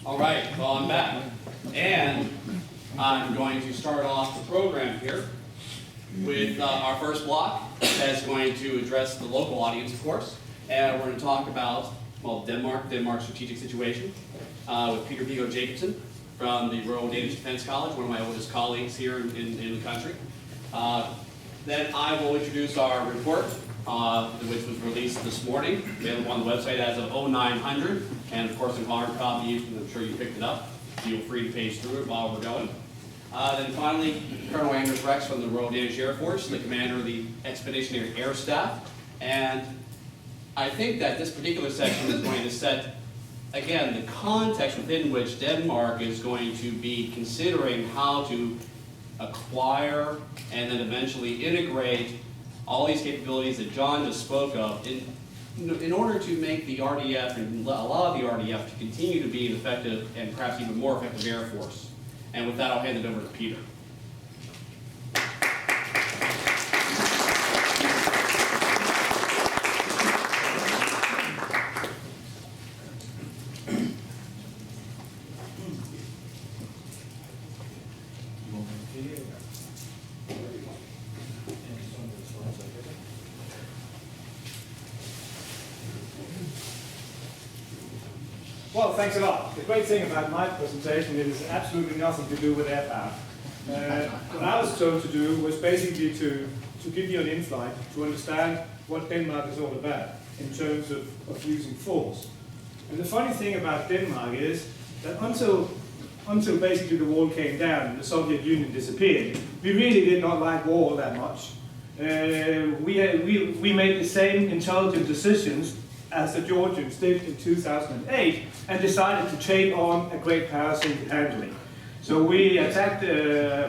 All right, well, I'm back. And I'm going to start off the program here with our first block that's going to address the local audience, of course. And we're going to talk about, well, Denmark's strategic situation with Viggo Jakobsen from the Royal Danish Defense College, one of my oldest colleagues here in the country. Then I will introduce our report, which was released this morning, available on the website as of 0900, and of course in hard copy, I'm sure you picked it up. Feel free to page through it while we're going. Then finally, Colonel Anders Rex from the Royal Danish Air Force, the commander of the Expeditionary Air Staff. And I think that this particular section is going to set, again, the context within which Denmark is going to be considering how to acquire and then eventually integrate all these capabilities that John just spoke of in order to make the RDF and allow the RDF to continue to be an effective and perhaps even more effective Air Force. And with that, I'll hand it over to Peter. Well, thanks a lot. The great thing about my presentation is absolutely nothing to do with air power. What I was told to do was basically to give you an insight to understand what Denmark is all about in terms of using force. And the funny thing about Denmark is that until basically the wall came down and the Soviet Union disappeared, we really did not like war all that much. We made the same intelligent decisions as the Georgians did in 2008, and decided to take on a great power single-handedly. So we attacked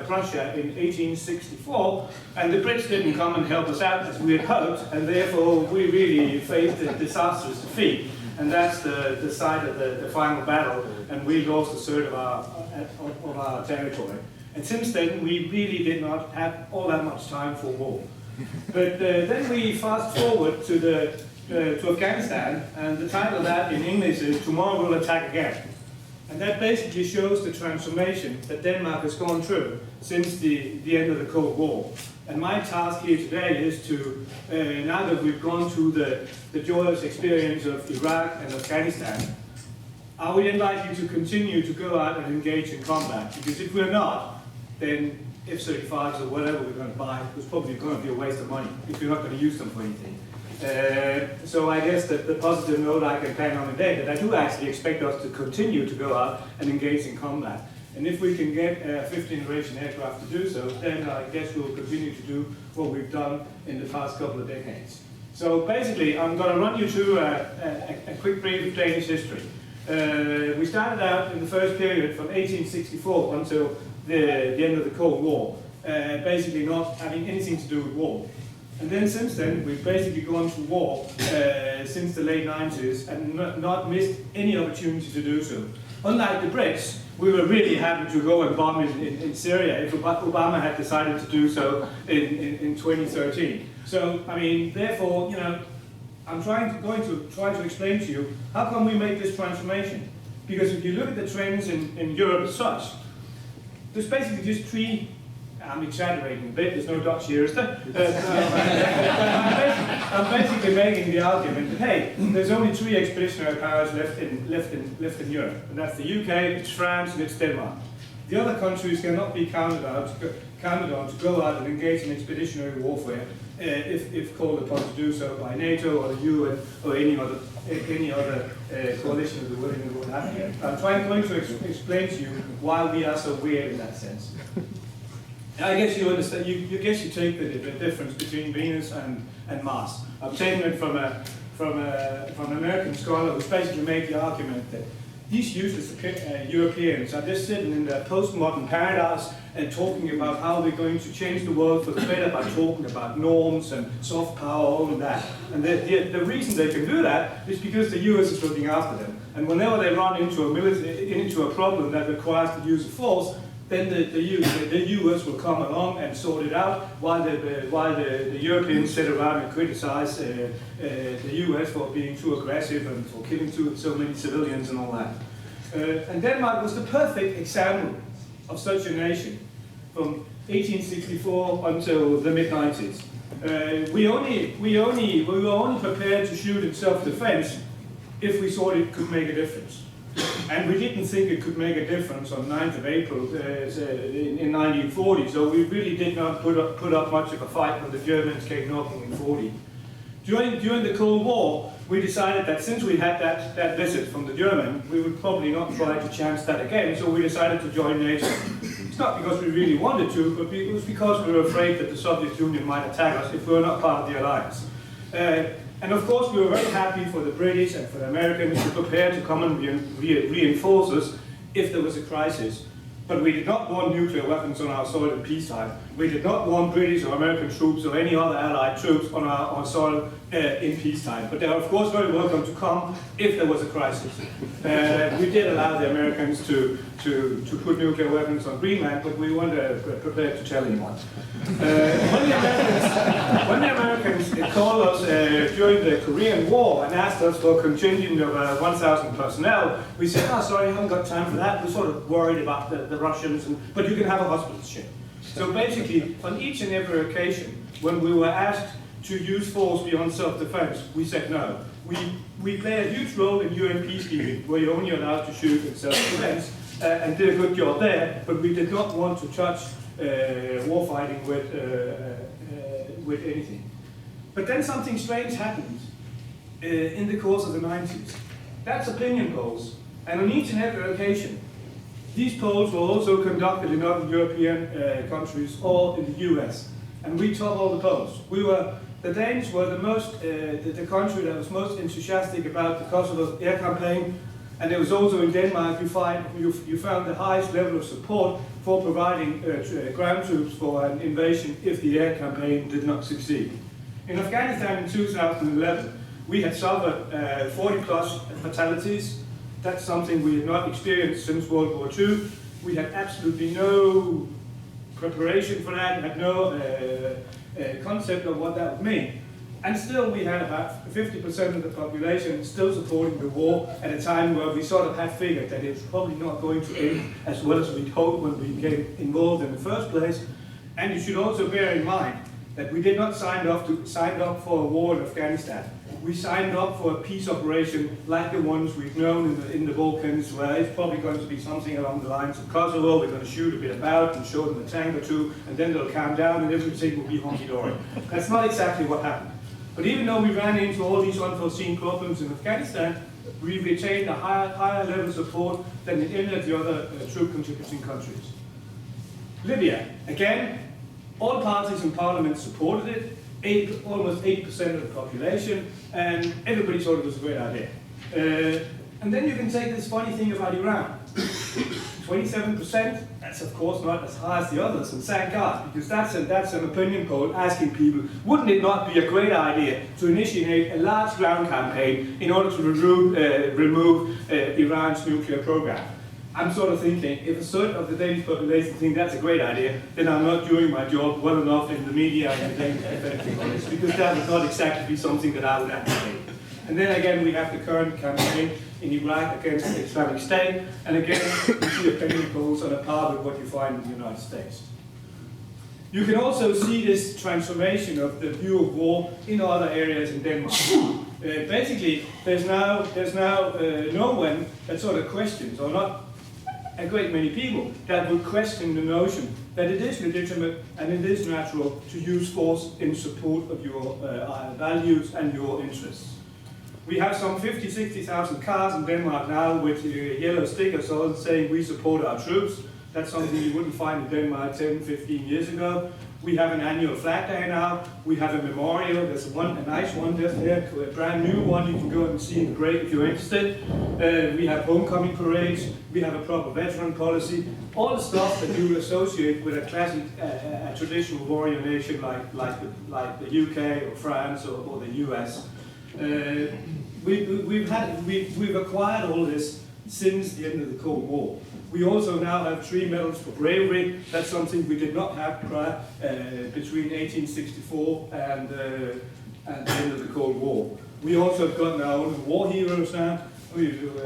Prussia in 1864, and the Brits didn't come and help us out as we had hoped, and therefore we really faced a disastrous defeat. And that's the site of the final battle, and we lost a third of our territory. And since then, we really did not have all that much time for war. But then we fast forward to Afghanistan, and the title of that in English is Tomorrow We'll Attack Again. And that basically shows the transformation that Denmark has gone through since the end of the Cold War. And my task here today is to, now that we've gone through the joyous experience of Iraq and Afghanistan, are we then likely to continue to go out and engage in combat? Because if we're not, then F-35s or whatever we're going to buy is probably going to be a waste of money if you're not going to use them for anything. So I guess that the positive note I can plan on today, that I do actually expect us to continue to go out and engage in combat. And if we can get a fifth generation aircraft to do so, then I guess we'll continue to do what we've done in the past couple of decades. So basically, I'm going to run you through a quick brief of Danish history. We started out in the first period from 1864 until the end of the Cold War, basically not having anything to do with war. And then since then, we've basically gone to war since the late 90s and not missed any opportunity to do so. Unlike the Brits, we were really happy to go and bomb in Syria if Obama had decided to do so in 2013. So, I mean, therefore, you know, I'm going to try to explain to you how come we make this transformation. Because if you look at the trends in Europe as such, there's basically just three. I'm exaggerating a bit, there's no Dutch here, is there? I'm basically making the argument that, hey, there's only three expeditionary powers left in Europe, and that's the UK, it's France, and it's Denmark. The other countries cannot be counted on to go out and engage in expeditionary warfare if called upon to do so by NATO or the UN or any other coalition of the willing and what have you. I'm going to explain to you why we are so weird in that sense. I guess you understand. You guess you take the difference between Venus and Mars. I've taken it from an American scholar who's basically made the argument that these useless Europeans are just sitting in their postmodern paradise and talking about how we're going to change the world for the better by talking about norms and soft power, all of that. And the reason they can do that is because the US is looking after them. And whenever they run into a problem that requires the use of force, then the US will come along and sort it out, while the Europeans sit around and criticize the US for being too aggressive and for killing so many civilians and all that. And Denmark was the perfect example of such a nation from 1864 until the mid-90s. We were only prepared to shoot in self-defense if we thought it could make a difference. And we didn't think it could make a difference on 9th of April in 1940, so we really did not put up much of a fight when the Germans came knocking in 40. During the Cold War, we decided that since we had that visit from the German, we would probably not try to chance that again, so we decided to join NATO. It's not because we really wanted to, but it was because we were afraid that the Soviet Union might attack us if we were not part of the alliance. And of course, we were very happy for the British and for the Americans to prepare to come and reinforce us if there was a crisis. But we did not want nuclear weapons on our soil in peacetime. We did not want British or American troops or any other allied troops on our soil in peacetime. But they are of course very welcome to come if there was a crisis. We did allow the Americans to put nuclear weapons on Greenland, but we weren't prepared to tell anyone. When the Americans called us during the Korean War and asked us for a contingent of 1,000 personnel, we said, "Oh, sorry, I haven't got time for that. We're sort of worried about the Russians, but you can have a hospital ship." So basically, on each and every occasion, when we were asked to use force beyond self-defense, we said no. We play a huge role in UN peacekeeping, where you're only allowed to shoot in self-defense, and did a good job there, but we did not want to touch warfighting with anything. But then something strange happened in the course of the 90s. That's opinion polls, and on each and every occasion, these polls were also conducted in other European countries or in the US, and we topped all the polls. The Danes were the country that was most enthusiastic about the Kosovo air campaign, and it was also in Denmark you found the highest level of support for providing ground troops for an invasion if the air campaign did not succeed. In Afghanistan in 2011, we had suffered 40 plus fatalities. That's something we had not experienced since World War II. We had absolutely no preparation for that, had no concept of what that would mean. And still we had about 50% of the population still supporting the war at a time where we sort of had figured that it was probably not going to end as well as we'd hoped when we became involved in the first place. And you should also bear in mind that we did not sign up for a war in Afghanistan. We signed up for a peace operation like the ones we've known in the Balkans, where it's probably going to be something along the lines of Kosovo. We're going to shoot a bit about and show them a tank or two, and then they'll calm down and everything will be hunky-dory. That's not exactly what happened. But even though we ran into all these unforeseen problems in Afghanistan, we retained a higher level of support than in any of the other troop contributing countries. Libya, again, all parties in parliament supported it, almost 80% of the population, and everybody thought it was a great idea. And then you can take this funny thing about Iran. 27%, that's of course not as high as the others, and thank God, because that's an opinion poll asking people, wouldn't it not be a great idea to initiate a large ground campaign in order to remove Iran's nuclear program? I'm sort of thinking, if a third of the Danish population think that's a great idea, then I'm not doing my job well enough in the media and the Danish Defense College, because that would not exactly be something that I would advocate. And then again, we have the current campaign in Iraq against the Islamic State, and again, we see opinion polls on a par with what you find in the United States. You can also see this transformation of the view of war in other areas in Denmark. Basically, there's now no one that sort of questions, or not a great many people, that would question the notion that it is legitimate and it is natural to use force in support of your values and your interests. We have some 60,000 cars in Denmark now with yellow stickers on saying we support our troops. That's something you wouldn't find in Denmark 10, 15 years ago. We have an annual flag day now. We have a memorial. There's a nice one just here, a brand new one. You can go and see in the break if you're interested. We have homecoming parades. We have a proper veteran policy. All the stuff that you would associate with a classic, a traditional warrior nation like the UK or France or the US. We've acquired all this since the end of the Cold War. We also now have 3 medals for bravery. That's something we did not have prior between 1864 and the end of the Cold War. We also have gotten our own war heroes now.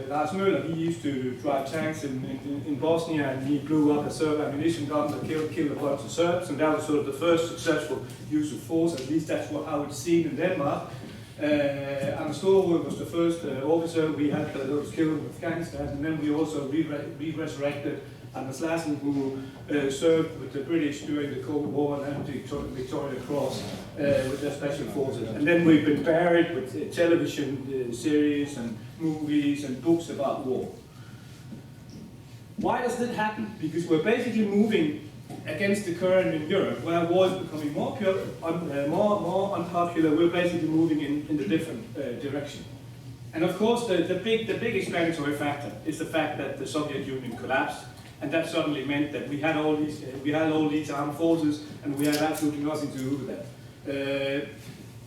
Lars Møller, he used to drive tanks in Bosnia, and he blew up a Serb ammunition dump that killed a bunch of Serbs, and that was sort of the first successful use of force. At least that's how it's seen in Denmark. Anders Storvig was the first officer we had that was killed in Afghanistan, and then we also re-resurrected Anders Lassen, who served with the British during the Cold War and had the Victoria Cross with their special forces. And then we've been buried with television series and movies and books about war. Why does that happen? Because we're basically moving against the current in Europe, where war is becoming more unpopular. We're basically moving in the different direction. And of course, the big explanatory factor is the fact that the Soviet Union collapsed. And that suddenly meant that we had all these armed forces, and we had absolutely nothing to do with that.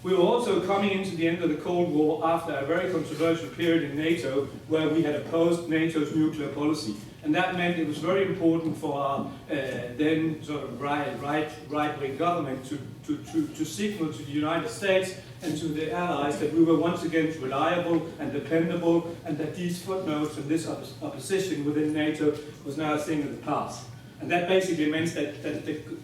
We were also coming into the end of the Cold War after a very controversial period in NATO, where we had opposed NATO's nuclear policy, and that meant it was very important for our then sort of right-wing government to signal to the United States and to the allies that we were once again reliable and dependable, and that these footnotes and this opposition within NATO was now a thing of the past. And that basically meant that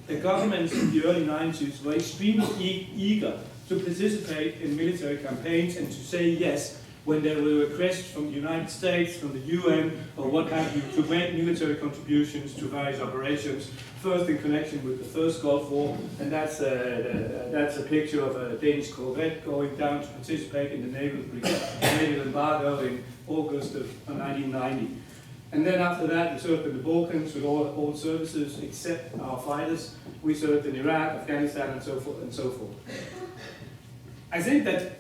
the governments in the early 90s were extremely eager to participate in military campaigns and to say yes when there were requests from the United States, from the UN, or what have you, to make military contributions to various operations, first in connection with the first Gulf War, and that's a picture of a Danish corvette going down to participate in the naval embargo in August of 1990. And then after that, we served in the Balkans with all services except our fighters. We served in Iraq, Afghanistan, and so forth and so forth. I think that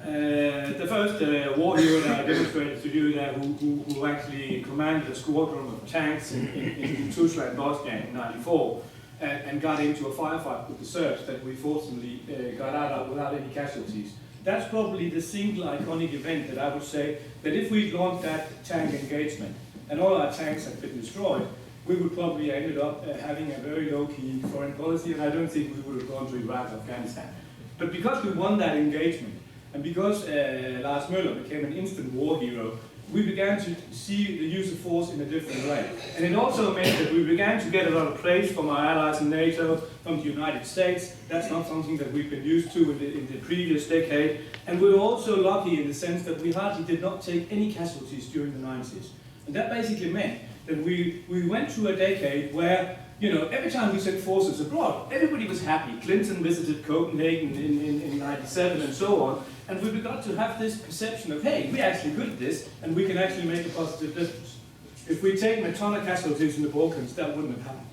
the first war hero that I demonstrated to you there, who actually commanded a squadron of tanks in Tuzla, Bosnia in '94, and got into a firefight with the Serbs that we fortunately got out of without any casualties. That's probably the single iconic event that I would say that if we'd launched that tank engagement and all our tanks had been destroyed, we would probably ended up having a very low-key foreign policy, and I don't think we would have gone to Iraq or Afghanistan. But because we won that engagement, and because Lars Møller became an instant war hero, we began to see the use of force in a different way. And it also meant that we began to get a lot of praise from our allies in NATO, from the United States. That's not something that we've been used to in the previous decade. And we were also lucky in the sense that we hardly did not take any casualties during the 90s. And that basically meant that we went through a decade where, you know, every time we sent forces abroad, everybody was happy. Clinton visited Copenhagen in '97 and so on. And we got to have this perception of, hey, we're actually good at this, and we can actually make a positive difference. If we'd taken a ton of casualties in the Balkans, that wouldn't have happened.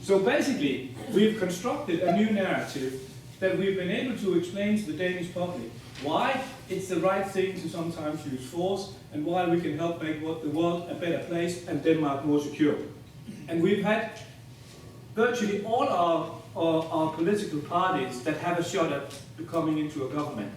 So basically, we've constructed a new narrative that we've been able to explain to the Danish public why it's the right thing to sometimes use force, and why we can help make the world a better place and Denmark more secure. And we've had virtually all our political parties that have a shot at coming into a government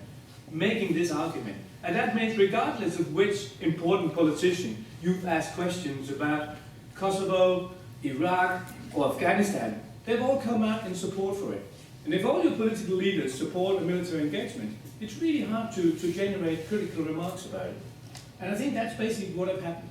making this argument. And that means regardless of which important politician you've asked questions about Kosovo, Iraq, or Afghanistan, they've all come out in support for it. And if all your political leaders support a military engagement, it's really hard to generate critical remarks about it. And I think that's basically what has happened.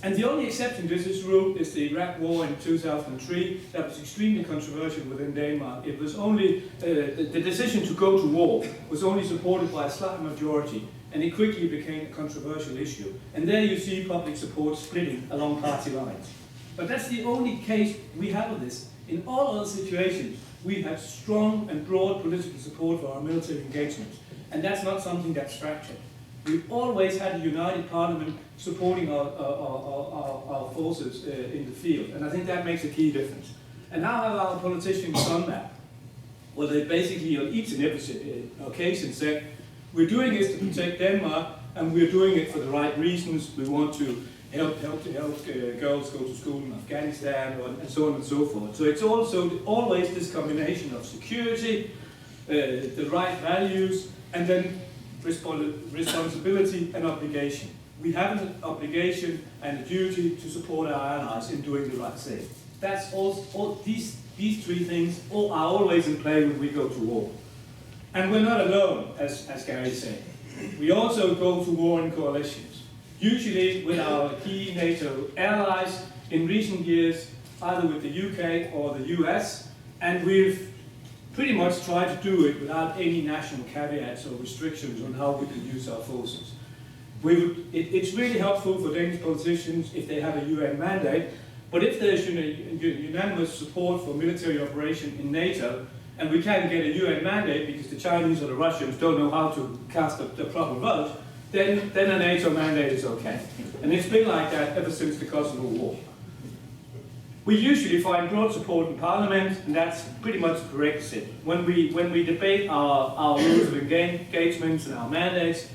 And the only exception to this rule is the Iraq War in 2003. That was extremely controversial within Denmark. It was only, the decision to go to war was only supported by a slight majority, and it quickly became a controversial issue. And there you see public support splitting along party lines. But that's the only case we have of this. In all other situations, we have strong and broad political support for our military engagements. And that's not something that's fractured. We've always had a united parliament supporting our forces in the field, and I think that makes a key difference. And now have our politicians done that? Well, they basically on each and every occasion said, we're doing this to protect Denmark, and we're doing it for the right reasons. We want to help girls go to school in Afghanistan, and so on and so forth. So it's also always this combination of security, the right values, and then responsibility and obligation. We have an obligation and a duty to support our allies in doing the right thing. That's all these three things are always in play when we go to war. And we're not alone, as Gary said. We also go to war in coalitions, usually with our key NATO allies, in recent years, either with the UK or the US, and we've pretty much tried to do it without any national caveats or restrictions on how we can use our forces. It's really helpful for Danish politicians if they have a UN mandate, but if there's unanimous support for military operation in NATO, and we can't get a UN mandate because the Chinese or the Russians don't know how to cast the proper vote, then a NATO mandate is okay. And it's been like that ever since the Kosovo War. We usually find broad support in Parliament, and that's pretty much a prerequisite. When we debate our rules of engagements and our mandates,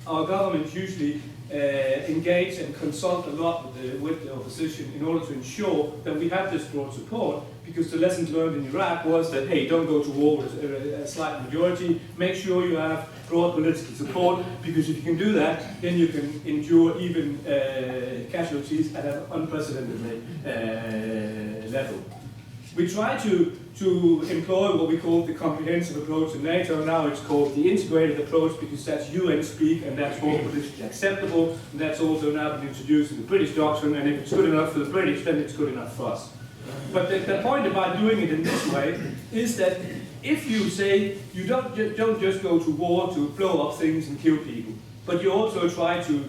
our governments usually engage and consult a lot with the opposition in order to ensure that we have this broad support, because the lessons learned in Iraq was that, hey, don't go to war with a slight majority, make sure you have broad political support, because if you can do that, then you can endure even casualties at an unprecedented level. We try to employ what we call the comprehensive approach in NATO. Now it's called the integrated approach, because that's UN speak and that's more politically acceptable, and that's also now been introduced in the British doctrine, and if it's good enough for the British, then it's good enough for us. But the point about doing it in this way is that if you say you don't just go to war to blow up things and kill people, but you also try to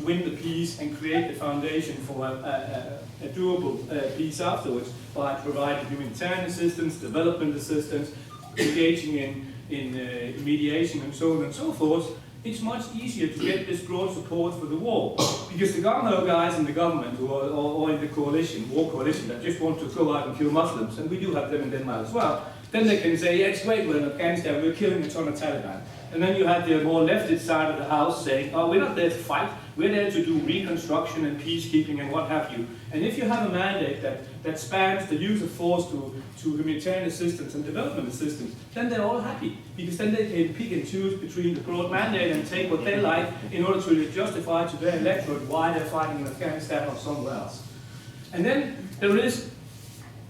win the peace and create the foundation for a durable peace afterwards by providing humanitarian assistance, development assistance, engaging in mediation and so on and so forth, it's much easier to get this broad support for the war. Because the government guys in the government or in the coalition, war coalition, that just want to go out and kill Muslims, and we do have them in Denmark as well, then they can say, yeah, it's great, we're in Afghanistan, we're killing a ton of Taliban. And then you have the more leftist side of the house saying, oh, we're not there to fight, we're there to do reconstruction and peacekeeping and what have you. And if you have a mandate that spans the use of force to humanitarian assistance and development assistance, then they're all happy, because then they can pick and choose between the broad mandate and take what they like in order to justify to their electorate why they're fighting in Afghanistan or somewhere else. And then there is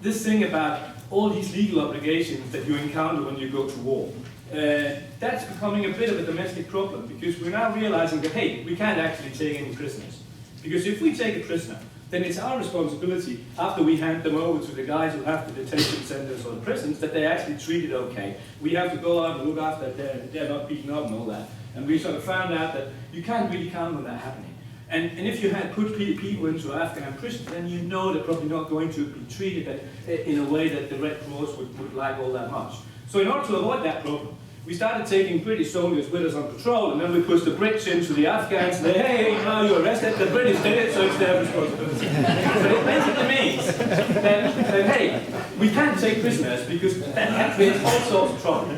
this thing about all these legal obligations that you encounter when you go to war. That's becoming a bit of a domestic problem, because we're now realizing that, hey, we can't actually take any prisoners. Because if we take a prisoner, then it's our responsibility, after we hand them over to the guys who have the detention centers or the prisons, that they actually treated okay. We have to go out and look after that they're not beaten up and all that. And we sort of found out that you can't really count on that happening. And if you had put people into Afghan prisons, then you know they're probably not going to be treated in a way that the Red Cross would like all that much. So in order to avoid that problem, we started taking British soldiers with us on patrol, and then we pushed the Brits into the Afghans and said, hey, now you're arrested, the British did it, so it's their responsibility. But it basically means that, hey, we can't take prisoners, because that creates all sorts of trouble.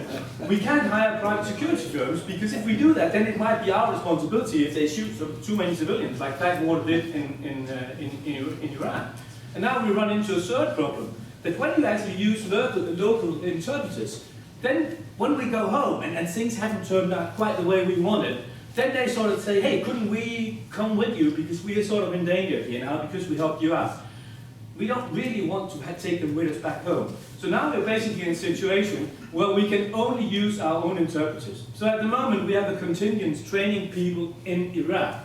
We can't hire private security firms, because if we do that, then it might be our responsibility if they shoot too many civilians, like Blackwater did in Iran. And now we run into a third problem, that when you actually use local interpreters, then when we go home and things haven't turned out quite the way we wanted, then they sort of say, hey, couldn't we come with you because we are sort of in danger here now because we helped you out. We don't really want to take them with us back home. So now we're basically in a situation where we can only use our own interpreters. So at the moment we have a contingent training people in Iraq,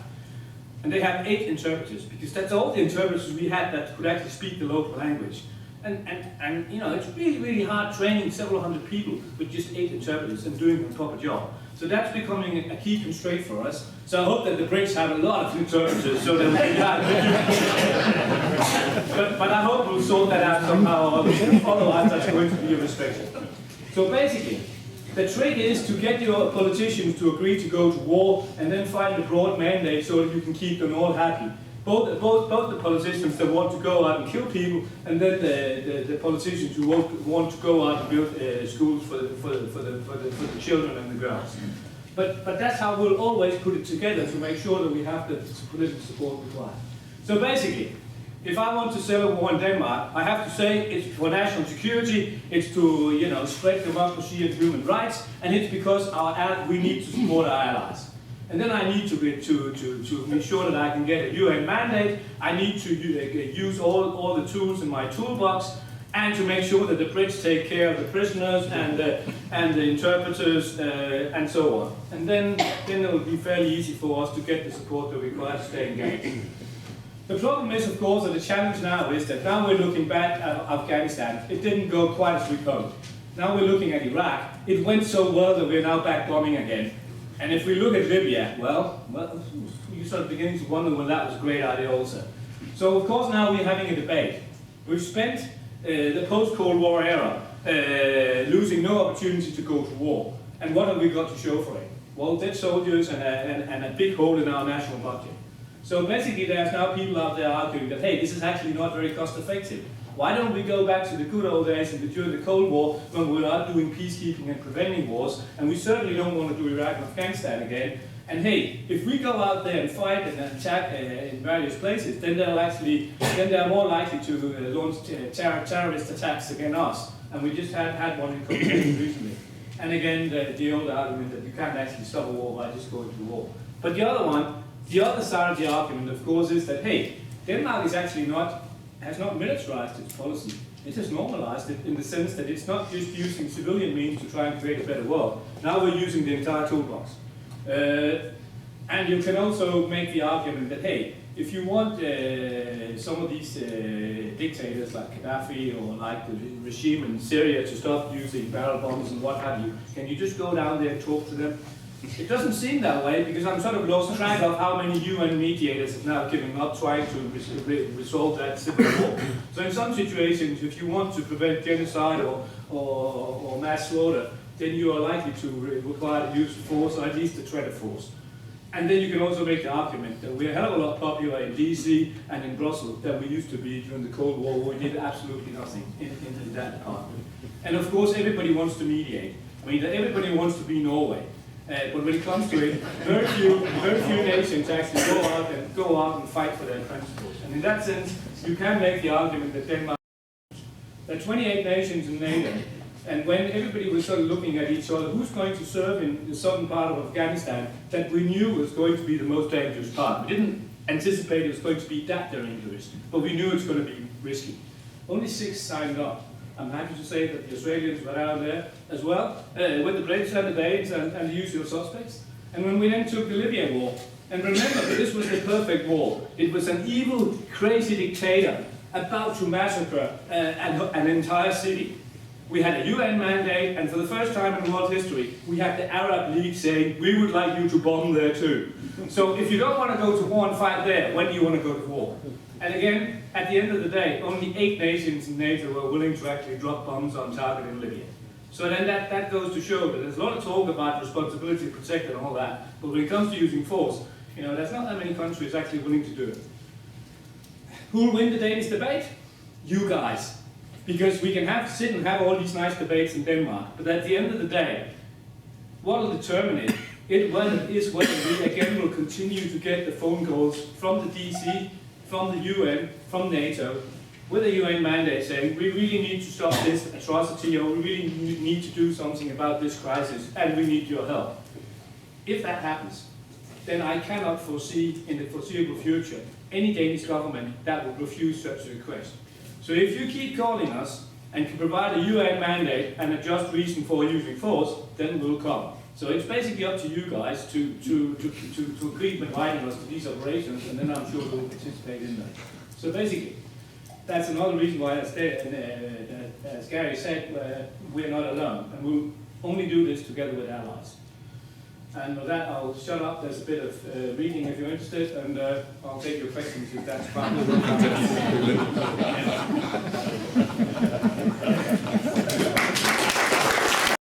and they have 8 interpreters, because that's all the interpreters we had that could actually speak the local language. And you know, it's really, really hard training several hundred people with just 8 interpreters and doing a proper job. So that's becoming a key constraint for us. So I hope that the Brits have a lot of interpreters so that we can but I hope we'll sort that out somehow, otherwise that's going to be a restriction. So basically, the trick is to get your politicians to agree to go to war and then find a broad mandate so that you can keep them all happy. Both the politicians that want to go out and kill people, and then the politicians who want to go out and build schools for the children and the girls. But that's how we'll always put it together to make sure that we have the political support required. So basically, if I want to settle a war in Denmark, I have to say it's for national security, it's to spread democracy and human rights, and it's because we need to support our allies. And then I need to make sure that I can get a UN mandate. I need to use all the tools in my toolbox. and to make sure that the Brits take care of the prisoners and the interpreters and so on. And then it will be fairly easy for us to get the support that we require to stay engaged. The problem is, of course, that the challenge now is that now we're looking back at Afghanistan. It didn't go quite as we hoped. Now we're looking at Iraq. It went so well that we're now back bombing again. And if we look at Libya, well, you're sort of beginning to wonder whether that was a great idea also. So, of course, now we're having a debate. We've spent the post-Cold War era losing no opportunity to go to war. And what have we got to show for it? Well, dead soldiers and a big hole in our national budget. So basically there's now people out there arguing that, hey, this is actually not very cost effective. Why don't we go back to the good old days during the Cold War when we were out doing peacekeeping and preventing wars, and we certainly don't want to do Iraq and Afghanistan again. And hey, if we go out there and fight and attack in various places, then they're more likely to launch terrorist attacks against us. And we just had one in Copenhagen recently. And again, the old argument that you can't actually stop a war by just going to war. But the other side of the argument, of course, is that, hey, Denmark is actually has not militarized its policy. It has normalized it in the sense that it's not just using civilian means to try and create a better world. Now we're using the entire toolbox. And you can also make the argument that, hey, if you want some of these dictators like Gaddafi or like the regime in Syria to stop using barrel bombs and what have you, can you just go down there and talk to them? It doesn't seem that way, because I'm sort of lost track of how many UN mediators have now given up trying to resolve that civil war. So in some situations, if you want to prevent genocide or mass slaughter, then you are likely to require the use of force, or at least the threat of force. And then you can also make the argument that we're a hell of a lot popular in DC and in Brussels than we used to be during the Cold War, where we did absolutely nothing in that department. And of course, everybody wants to mediate. I mean, everybody wants to be Norway. But when it comes to it, very few nations actually go out and fight for their principles. And in that sense, you can make the argument that Denmark, there are 28 nations in NATO, and when everybody was sort of looking at each other, who's going to serve in the southern part of Afghanistan, that we knew was going to be the most dangerous part. We didn't anticipate it was going to be that dangerous, but we knew it was going to be risky. Only 6 signed up. I'm happy to say that the Australians were out there as well, with the British and the Danes and the usual suspects. And when we then took the Libyan war, and remember, this was the perfect war. It was an evil, crazy dictator about to massacre an entire city. We had a UN mandate, and for the first time in world history, we had the Arab League saying, we would like you to bomb there too. So if you don't want to go to war and fight there, when do you want to go to war? And again, at the end of the day, only 8 nations in NATO were willing to actually drop bombs on target in Libya. So then that goes to show that there's a lot of talk about responsibility to protect and all that, but when it comes to using force, there's not that many countries actually willing to do it. Who will win the Danish debate? You guys. Because we can sit and have all these nice debates in Denmark, but at the end of the day, what will determine it is whether we again will continue to get the phone calls from the DC, from the UN, from NATO, with a UN mandate saying we really need to stop this atrocity, or we really need to do something about this crisis, and we need your help. If that happens, then I cannot foresee in the foreseeable future any Danish government that would refuse such a request. So if you keep calling us and can provide a UN mandate and a just reason for using force, then we'll come. So it's basically up to you guys to keep inviting us to these operations, and then I'm sure we'll participate in them. So basically, that's another reason why, as Gary said, we're not alone, and we'll only do this together with allies. And with that, I'll shut up. There's a bit of reading if you're interested, and I'll take your questions if that's fine.